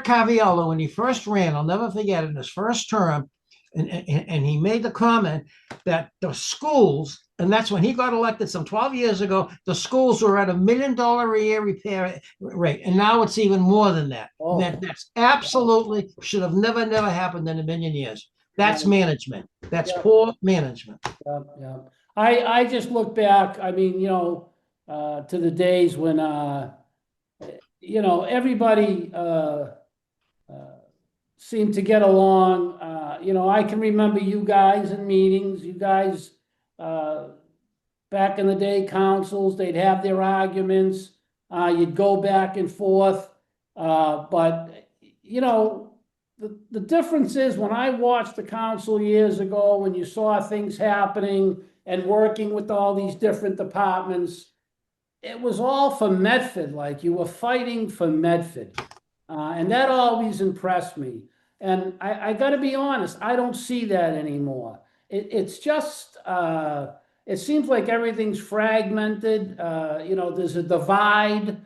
Caviello, when he first ran, I'll never forget it, in his first term, and he made the comment that the schools, and that's when he got elected some 12 years ago, the schools were at $1 million a year repair rate. And now it's even more than that. Oh. That's absolutely should have never happened in a million years. That's management. That's poor management. Yeah. I just look back, I mean, to the days when, everybody seemed to get along. I can remember you guys in meetings, you guys, back in the day, councils, they'd have their arguments. You'd go back and forth. But, the difference is when I watched the council years ago, when you saw things happening and working with all these different departments, it was all for Medford, like you were fighting for Medford. And that always impressed me. And I got to be honest, I don't see that anymore. It's just, it seems like everything's fragmented. There's a divide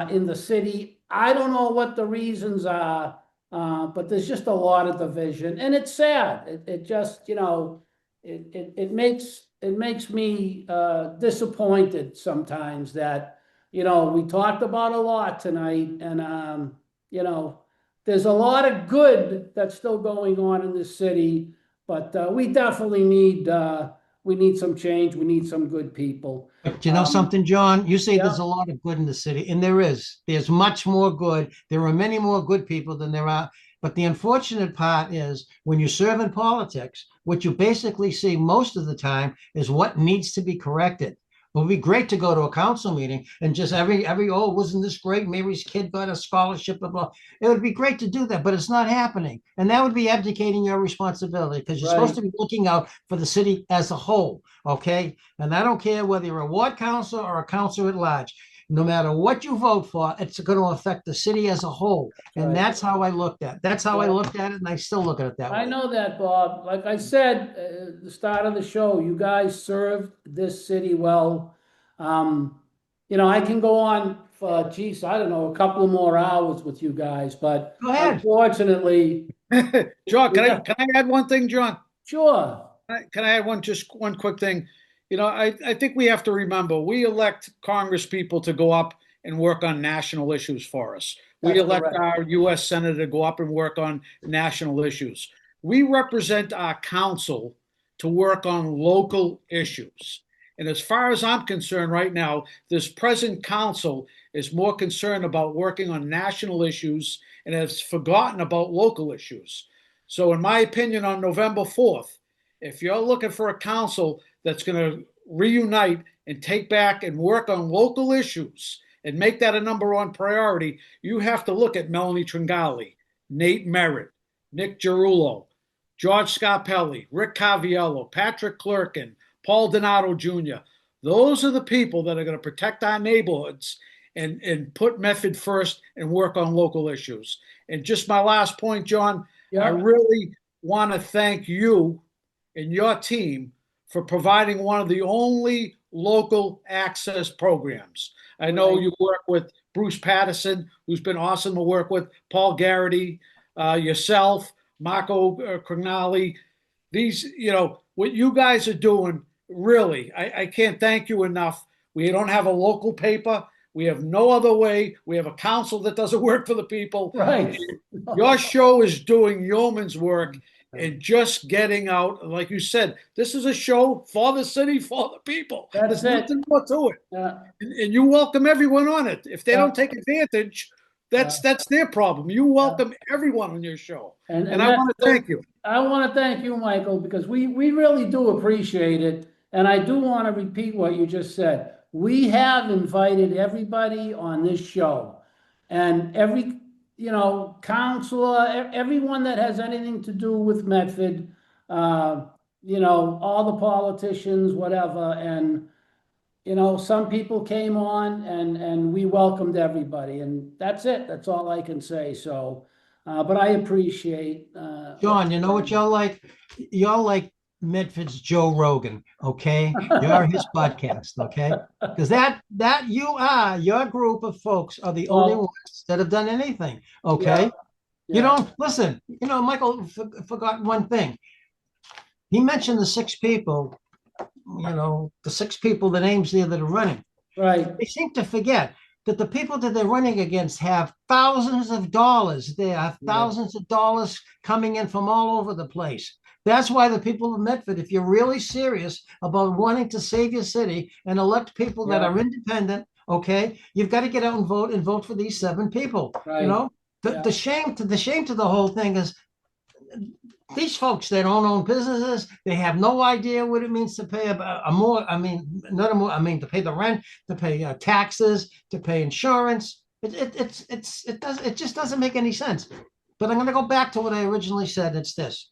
in the city. I don't know what the reasons are, but there's just a lot of division, and it's sad. It just, it makes me disappointed sometimes that, we talked about a lot tonight, and you know, there's a lot of good that's still going on in this city, but we definitely need some change. We need some good people. But you know something, John? You say Yeah, there's a lot of good in the city, and there is. There's much more good. There are many more good people than there are. But the unfortunate part is when you serve in politics, what you basically see most of the time is what needs to be corrected. It would be great to go to a council meeting and just oh, wasn't this great? Mary's kid got a scholarship, blah, blah. It would be great to do that, but it's not happening. And that would be abdicating your responsibility because you're supposed right. to be looking out for the city as a whole. Okay. And I don't care whether you're a ward council or a council at large. No matter what you vote for, it's going to affect the city as a whole. And Right. that's how I looked at it. That's how I Yeah. looked at it, and I still look at it that I way. know that, Bob. Like I said, at the start of the show, you guys served this city well. I can go on for, geez, I don't know, a couple more hours with you guys, but Go ahead. unfortunately, John, we got, can I add one thing, John? sure, Can I add just one quick thing? I think we have to remember we elect Congress people to go up and work on national issues for us. We that's elect correct. our U.S. Senator to go up and work on national issues. We represent our council to work on local issues. And as far as I'm concerned right now, this present council is more concerned about working on national issues and has forgotten about local issues. So, in my opinion, on November 4th, if you're looking for a council that's going to reunite and take back and work on local issues and make that a number one priority, you have to look at Melanie Tringali, Nate Merritt, Nick Gerullo, George Scarpelli, Rick Caviello, Patrick Clerkin, Paul Donato Jr. Those are the people that are going to protect our neighborhoods and put Medford first and work on local issues. And just my last point, John, I Yeah, really want to thank you and your team for providing one of the only local access programs. I know right. you work with Bruce Patterson, who's been awesome to work with, Paul Garrity, yourself, Marco Crignali. What you guys are doing, really, I can't thank you enough. We don't have a local paper. We have no other way. We have a council that doesn't work for the people. Right. Your show is doing yeoman's work and just getting out. Like you said, this is a show for the city, for the people. That's There's it. nothing more to it. Yeah, And you welcome everyone on it. If they yeah, don't take advantage, yeah, that's their problem. You yeah. welcome everyone on your show. And And I that's want to thank you. I want to thank you, Michael, because we really do appreciate it. And I do want to repeat what you just said. We have invited everybody on this show, and every, counselor, everyone that has anything to do with Medford, all the politicians, whatever. And, some people came on, and we welcomed everybody, and that's it. That's all I can say. So, but I appreciate, John, you know what y'all like? Y'all like Medford's Joe Rogan, okay? You're his podcast, okay? Because your group of folks are the only well, ones that have done anything, yeah, okay? You yeah, don't listen. Michael forgot one thing. He mentioned the six people, the names there that are running. right, They seem to forget that the people that they're running against have thousands of dollars. They have yeah, thousands of dollars coming in from all over the place. That's why the people of Medford, if you're really serious about wanting to save your city and elect people that yeah, are independent, okay, you've got to get out and vote for these seven people. right, The, yeah, the shame to the whole thing is these folks, they don't own businesses. They have no idea what it means to pay a more, I mean, not a more, I mean, to pay the rent, to pay taxes, to pay insurance. It just doesn't make any sense. But I'm going to go back to what I originally said. It's this: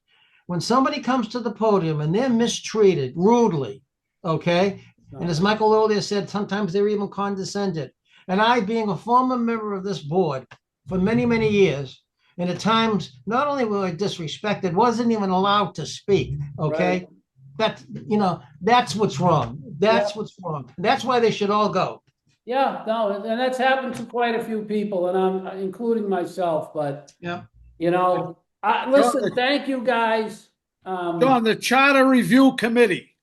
when somebody comes to the podium and they're mistreated rudely, okay, and as Michael earlier said, sometimes they're even condescended. And I, being a former member of this board, for many, many years. And at times, not only were I disrespected, wasn't even allowed to speak, okay? That, that's what's wrong. That's what's wrong. That's why they should all go. Yeah, no, and that's happened to quite a few people, and I'm including myself, but, Yeah. listen, thank you, guys. John, the Charter Review Committee.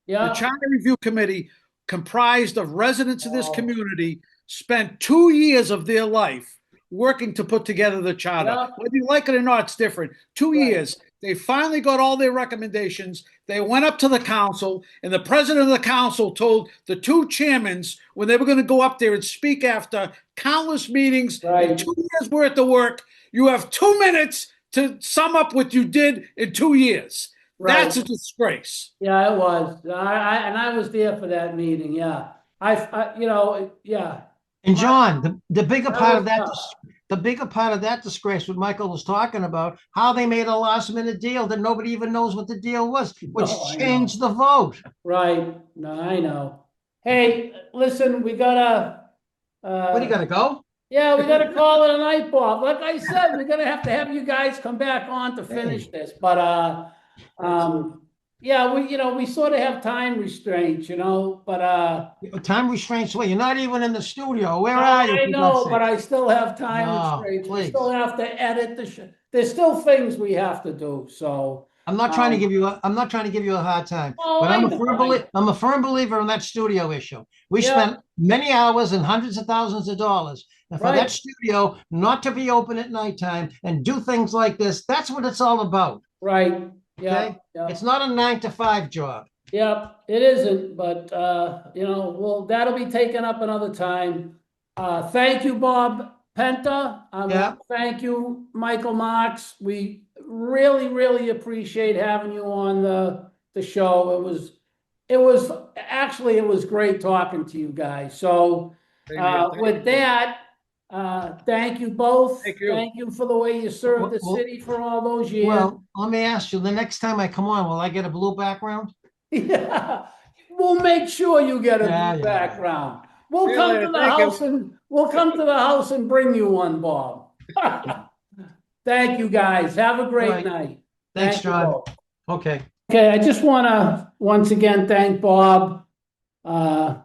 The Yeah, Charter Review Committee, comprised of residents of this Oh. community, spent 2 years of their life working to put together the charter. Yeah. Whether you like it or not, it's different. 2 years. They finally got all their recommendations. They went up to the council, and the president of the council told the two chairmans when they were going to go up there and speak after countless meetings Right. and 2 years worth of work, you have 2 minutes to sum up what you did in 2 years. Right. That's a disgrace. Yeah, it was. I was there for that meeting. Yeah, yeah. And John, the bigger That part of was that, tough. the bigger part of that disgrace, what Michael was talking about, how they made a last minute deal that nobody even knows what the deal was, which No, I changed the vote. Right. No, I know. Hey, listen, we gotta. What, do you gotta go? Yeah, we gotta call it a night, Bob. Like I said, we're gonna have to have you guys come back on to finish this. But yeah, we sort of have time restraints, but Time restraints. Wait, you're not even in the studio. Where are you? I for know, God's but sake? I still have time No, restraints. We please. still have to edit the show. There's still things we have to do, so. I'm not trying to give you I'm not trying to give you a hard time, Oh, but I know. I'm a firm believer in that studio issue. We Yeah. spent many hours and hundreds of thousands of dollars. And for that Right. studio not to be open at nighttime and do things like this, that's what it's all about. Right, yeah, Okay? yeah. It's not a 9 to 5 job. Yep, it isn't, but well, that'll be taken up another time. Thank you, Bob Penta. I Yeah. want to thank you, Michael Marks. We really, really appreciate having you on the show. It was great talking to you guys. So with that, thank you both. Thank you. Thank you for the way you served the Well- city for all those years. Well, let me ask you, the next time I come on, will I get a blue background? Yeah, we'll make sure you get a Yeah, new yeah. background. We'll See you come later. to the Thank you. house and we'll come to the house and bring you one, Bob. Thank you, guys. Have a great All right. night. Thanks, Thank you John. both. Okay. Okay, I just want to once again thank Bob Penter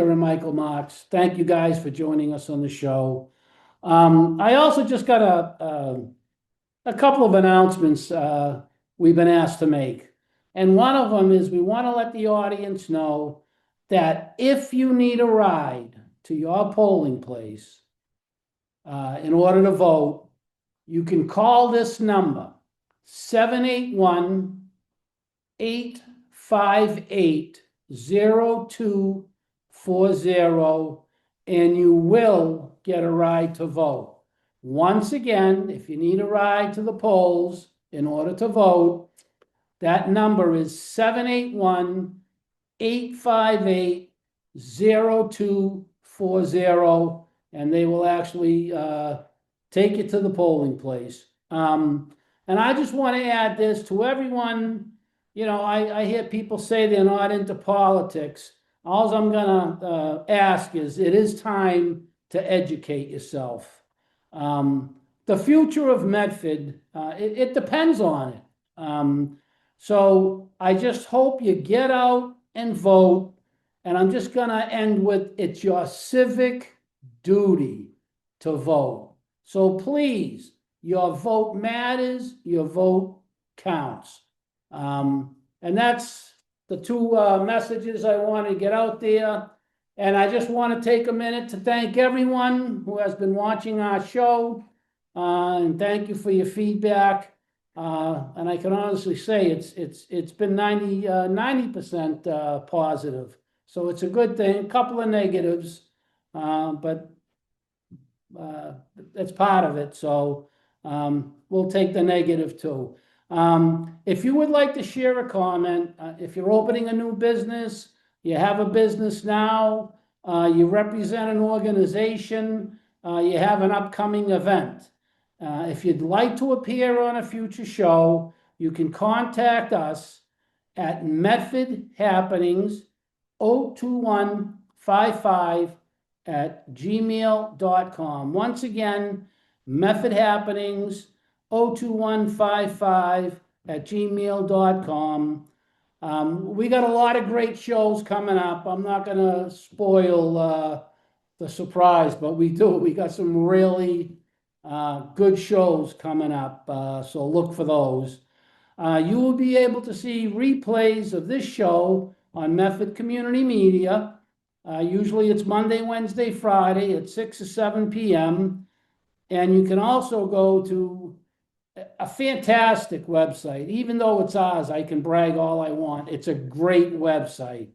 and Michael Marks. Thank you guys for joining us on the show. I also just got a couple of announcements we've been asked to make. And one of them is we want to let the audience know that if you need a ride to your polling place in order to vote, you can call this number, 781-858-0240, and you will get a ride to vote. Once again, if you need a ride to the polls in order to vote, that number is 781-858-0240, and they will actually take you to the polling place. And I just want to add this to everyone. I hear people say they're not into politics. All I'm gonna ask is, it is time to educate yourself. The future of Medford, it depends on it. So I just hope you get out and vote. And I'm just going to end with, it's your civic duty to vote. So please, your vote matters, your vote counts. And that's the two messages I want to get out there. And I just want to take a minute to thank everyone who has been watching our show. And thank you for your feedback. And I can honestly say it's been 90% positive. So it's a good thing. A couple of negatives, but it's part of it. So we'll take the negative too. If you would like to share a comment, if you're opening a new business, you have a business now, you represent an organization, you have an upcoming event. If you'd like to appear on a future show, you can contact us at Medford Happenings 02155 method.happenings@gmail.com. Once again, methodhappenings02155@gmail.com. We got a lot of great shows coming up. I'm not gonna spoil the surprise, but we do. We got some really good shows coming up, so look for those. You will be able to see replays of this show on Method Community Media. Usually it's Monday, Wednesday, Friday at 6 or 7 p.m. And you can also go to a fantastic website. Even though it's ours, I can brag all I want. It's a great website.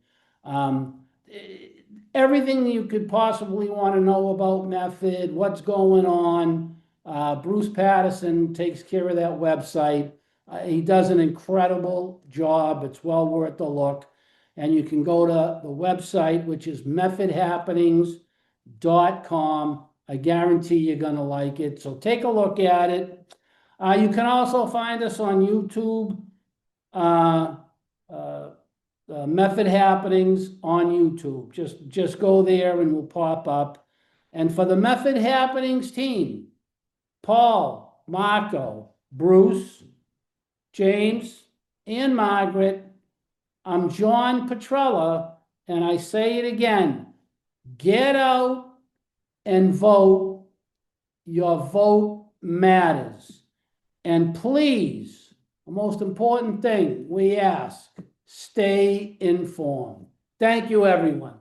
Everything you could possibly want to know about Method, what's going on. Bruce Patterson takes care of that website. He does an incredible job. It's well worth the look. And you can go to the website, which is methodhappenings.com. I guarantee you're going to like it. So take a look at it. You can also find us on YouTube. Method Happenings on YouTube. Just go there and we'll pop up. And for the Method Happenings team, Paul, Marco, Bruce, James, and Margaret, I'm John Petrella, and I say it again, get out and vote. Your vote matters. And please, the most important thing we ask, stay informed. Thank you, everyone.